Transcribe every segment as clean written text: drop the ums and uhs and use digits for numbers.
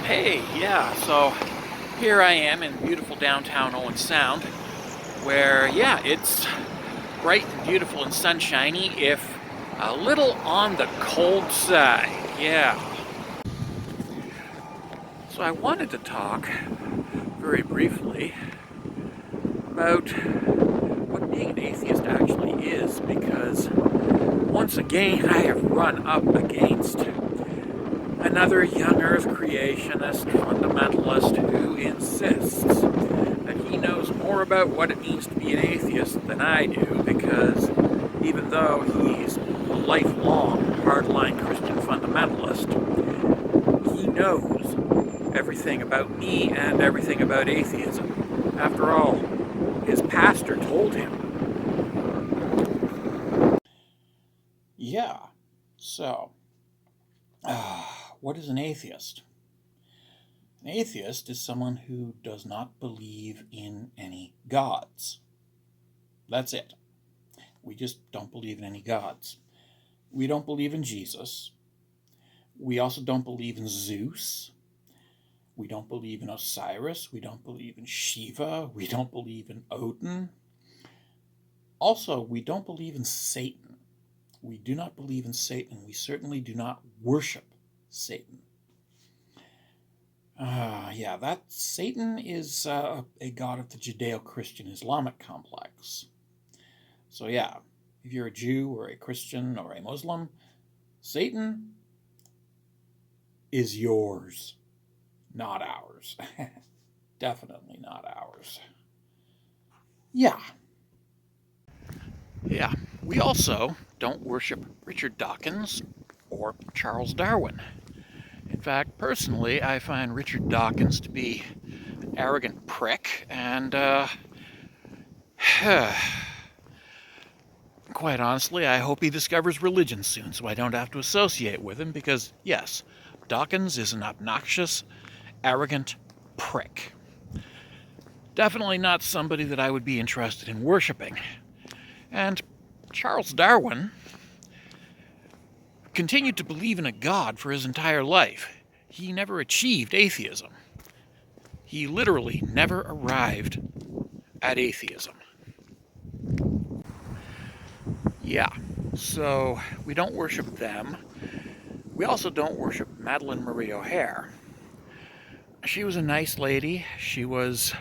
Hey, yeah, so here I am in beautiful downtown Owen Sound, where, yeah, it's bright and beautiful and sunshiny, if a little on the cold side, yeah. So I wanted to talk very briefly about what being an atheist actually is, because once again I have run up against another young earth creationist fundamentalist who insists that he knows more about what it means to be an atheist than I do, because even though he's a lifelong hardline Christian fundamentalist, he knows everything about me and everything about atheism. After all, his pastor told him. Yeah, so, what is an atheist? An atheist is someone who does not believe in any gods. That's it. We just don't believe in any gods. We don't believe in Jesus. We also don't believe in Zeus. We don't believe in Osiris. We don't believe in Shiva. We don't believe in Odin. Also, we don't believe in Satan. We do not believe in Satan. We certainly do not worship Satan. That Satan is a god of the Judeo-Christian Islamic complex. So yeah, if you're a Jew or a Christian or a Muslim, Satan is yours, not ours. Definitely not ours. Yeah. Yeah, we also don't worship Richard Dawkins or Charles Darwin. In fact, personally, I find Richard Dawkins to be an arrogant prick, and quite honestly, I hope he discovers religion soon so I don't have to associate with him, because, yes, Dawkins is an obnoxious, arrogant prick. Definitely not somebody that I would be interested in worshiping. And Charles Darwin continued to believe in a god for his entire life. He never achieved atheism. He literally never arrived at atheism. Yeah, so we don't worship them. We also don't worship Madeleine Marie O'Hare. She was a nice lady. She was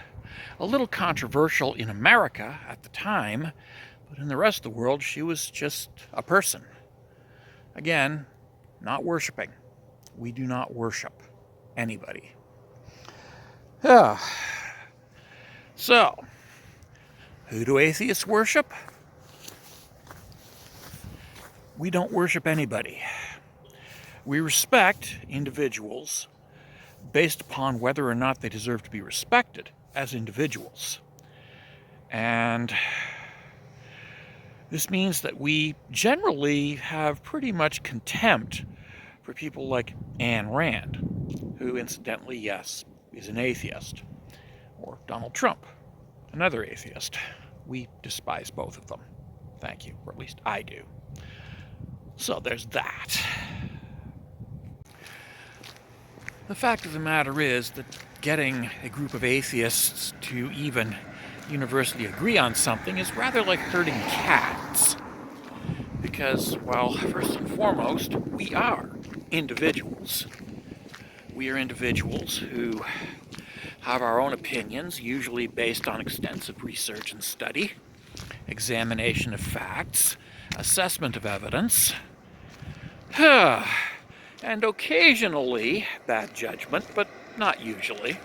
a little controversial in America at the time, but in the rest of the world, she was just a person. Again, not worshiping. We do not worship anybody. So, who do atheists worship? We don't worship anybody. We respect individuals based upon whether or not they deserve to be respected as individuals. And this means that we generally have pretty much contempt for people like Ayn Rand, who incidentally, yes, is an atheist, or Donald Trump, another atheist. We despise both of them. Thank you, or at least I do. So there's that. The fact of the matter is that getting a group of atheists to even universally agree on something is rather like herding cats. Because, well, first and foremost, we are individuals. We are individuals who have our own opinions, usually based on extensive research and study, examination of facts, assessment of evidence, and occasionally bad judgment, but not usually.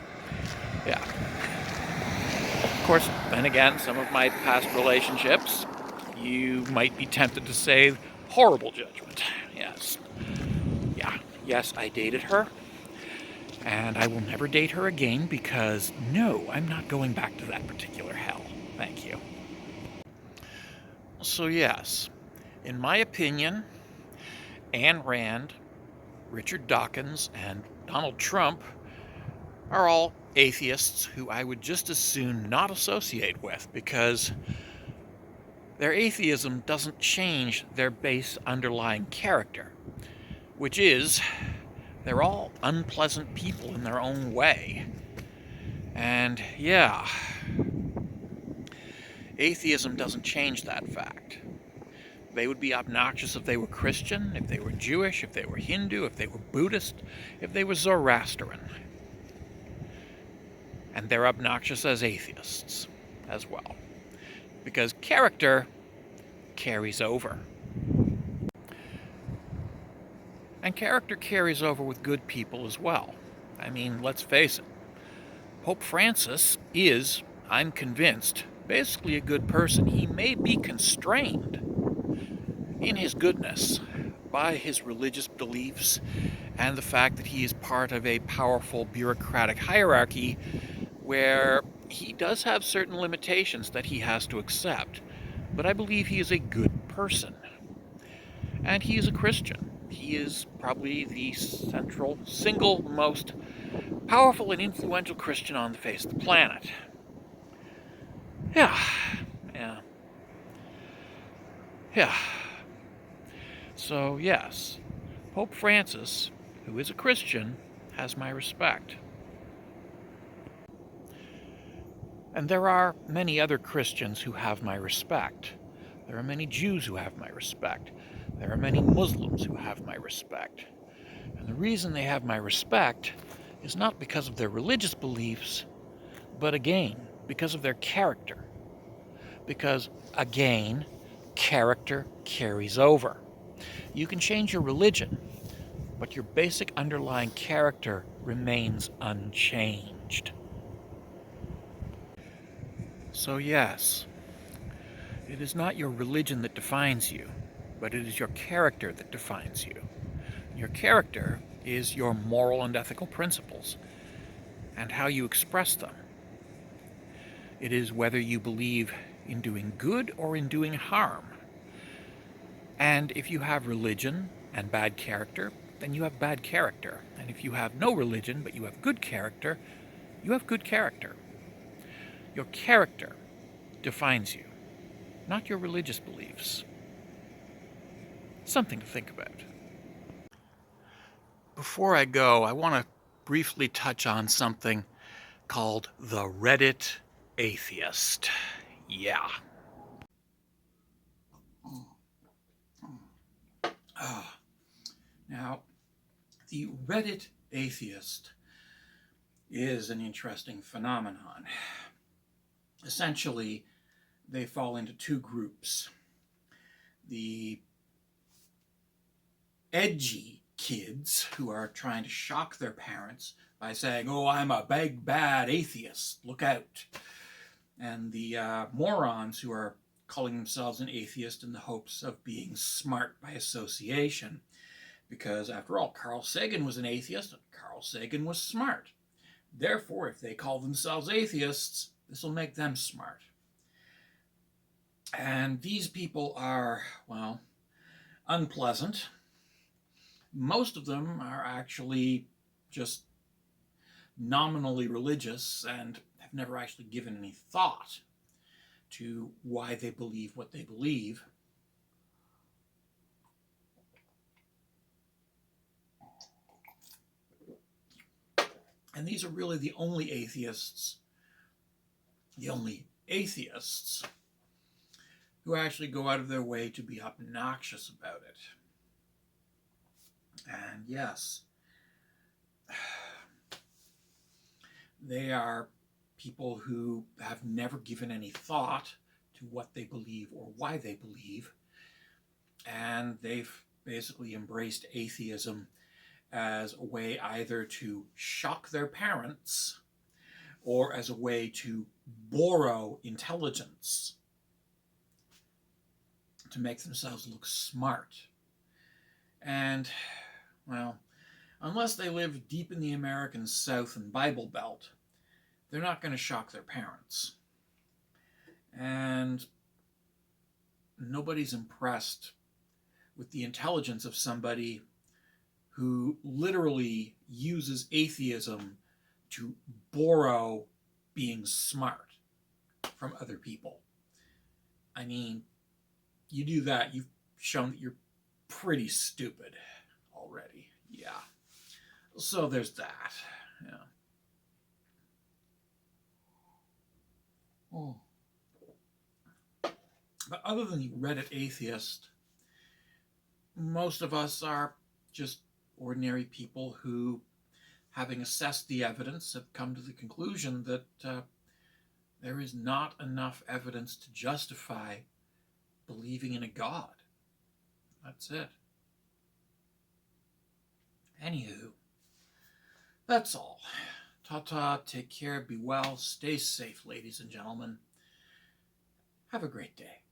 Yeah. Of course, then again, some of my past relationships, you might be tempted to say horrible judgment. Yes. Yeah. Yes, I dated her. And I will never date her again because, no, I'm not going back to that particular hell. Thank you. So yes, in my opinion, Ayn Rand, Richard Dawkins, and Donald Trump are all atheists who I would just as soon not associate with, because their atheism doesn't change their base underlying character, which is They're all unpleasant people in their own way. And yeah, atheism doesn't change that fact. They would be obnoxious if they were Christian, if they were Jewish, if they were Hindu, if they were Buddhist, if they were Zoroastrian. And they're obnoxious as atheists as well. Because character carries over. And character carries over with good people as well. I mean, let's face it. Pope Francis is, I'm convinced, basically a good person. He may be constrained in his goodness by his religious beliefs and the fact that he is part of a powerful bureaucratic hierarchy where he does have certain limitations that he has to accept. But I believe he is a good person. And he is a Christian. He is probably the single most powerful and influential Christian on the face of the planet. Yeah. Yeah. So, yes, Pope Francis, who is a Christian, has my respect. And there are many other Christians who have my respect. There are many Jews who have my respect. There are many Muslims who have my respect. And the reason they have my respect is not because of their religious beliefs, but again, because of their character. Because, again, character carries over. You can change your religion, but your basic underlying character remains unchanged. So yes, it is not your religion that defines you, but it is your character that defines you. Your character is your moral and ethical principles and how you express them. It is whether you believe in doing good or in doing harm. And if you have religion and bad character, then you have bad character. And if you have no religion but you have good character, you have good character. Your character defines you, not your religious beliefs. Something to think about. Before I go, I want to briefly touch on something called the Reddit atheist. Yeah. Now, the Reddit atheist is an interesting phenomenon. Essentially, they fall into two groups. The edgy kids who are trying to shock their parents by saying, "Oh, I'm a big bad atheist, look out." And the morons who are calling themselves an atheist in the hopes of being smart by association. Because after all, Carl Sagan was an atheist and Carl Sagan was smart. Therefore, if they call themselves atheists, this will make them smart. And these people are, well, unpleasant. Most of them are actually just nominally religious and have never actually given any thought to why they believe what they believe. And these are really the only atheists who actually go out of their way to be obnoxious about it. And yes, they are people who have never given any thought to what they believe or why they believe. And they've basically embraced atheism as a way either to shock their parents or as a way to borrow intelligence to make themselves look smart. And, well, unless they live deep in the American South and Bible Belt, they're not going to shock their parents. And nobody's impressed with the intelligence of somebody who literally uses atheism to borrow being smart from other people. I mean, you do that, you've shown that you're pretty stupid already. Yeah. So there's that. Yeah. Oh. But other than the Reddit atheist, most of us are just ordinary people who, having assessed the evidence, have come to the conclusion that there is not enough evidence to justify believing in a God. That's it. Anywho, that's all. Ta-ta, take care, be well, stay safe, ladies and gentlemen. Have a great day.